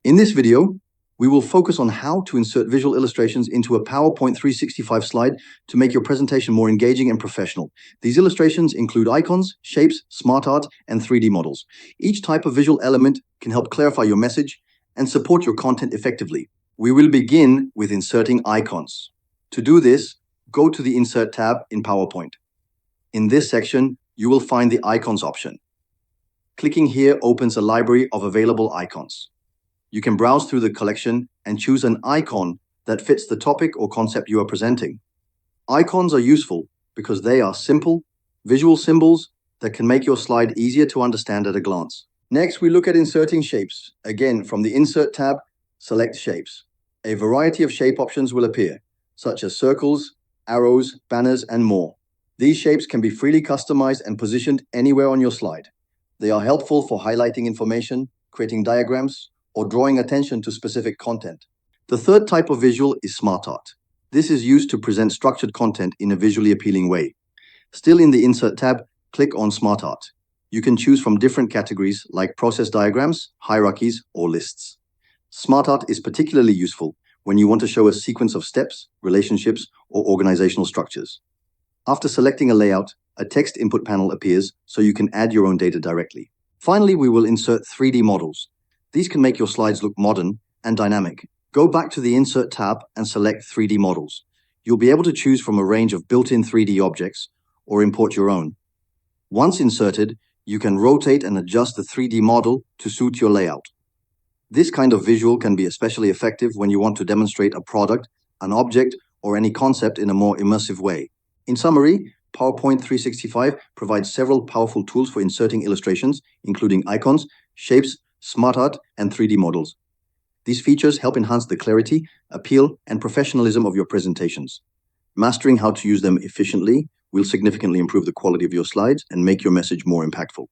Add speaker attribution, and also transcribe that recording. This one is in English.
Speaker 1: In this video, we will focus on how to insert visual illustrations into a PowerPoint 365 slide to make your presentation more engaging and professional. These illustrations include icons, shapes, SmartArt, and 3D models. Each type of visual element can help clarify your message and support your content effectively. We will begin with inserting icons. To do this, go to the Insert tab in PowerPoint. In this section, you will find the Icons option. Clicking here opens a library of available icons. You can browse through the collection and choose an icon that fits the topic or concept you are presenting. Icons are useful because they are simple, visual symbols that can make your slide easier to understand at a glance. Next, we look at inserting shapes. Again, from the Insert tab, select Shapes. A variety of shape options will appear, such as circles, arrows, banners, and more. These shapes can be freely customized and positioned anywhere on your slide. They are helpful for highlighting information, creating diagrams, or drawing attention to specific content. The third type of visual is SmartArt. This is used to present structured content in a visually appealing way. Still in the Insert tab, click on SmartArt. You can choose from different categories like process diagrams, hierarchies, or lists. SmartArt is particularly useful when you want to show a sequence of steps, relationships, or organizational structures. After selecting a layout, a text input panel appears so you can add your own data directly. Finally, we will insert 3D models. These can make your slides look modern and dynamic. Go back to the Insert tab and select 3D models. You'll be able to choose from a range of built-in 3D objects or import your own. Once inserted, you can rotate and adjust the 3D model to suit your layout. This kind of visual can be especially effective when you want to demonstrate a product, an object, or any concept in a more immersive way. In summary, PowerPoint 365 provides several powerful tools for inserting illustrations, including icons, shapes, SmartArt, and 3D models. These features help enhance the clarity, appeal, and professionalism of your presentations. Mastering how to use them efficiently will significantly improve the quality of your slides and make your message more impactful.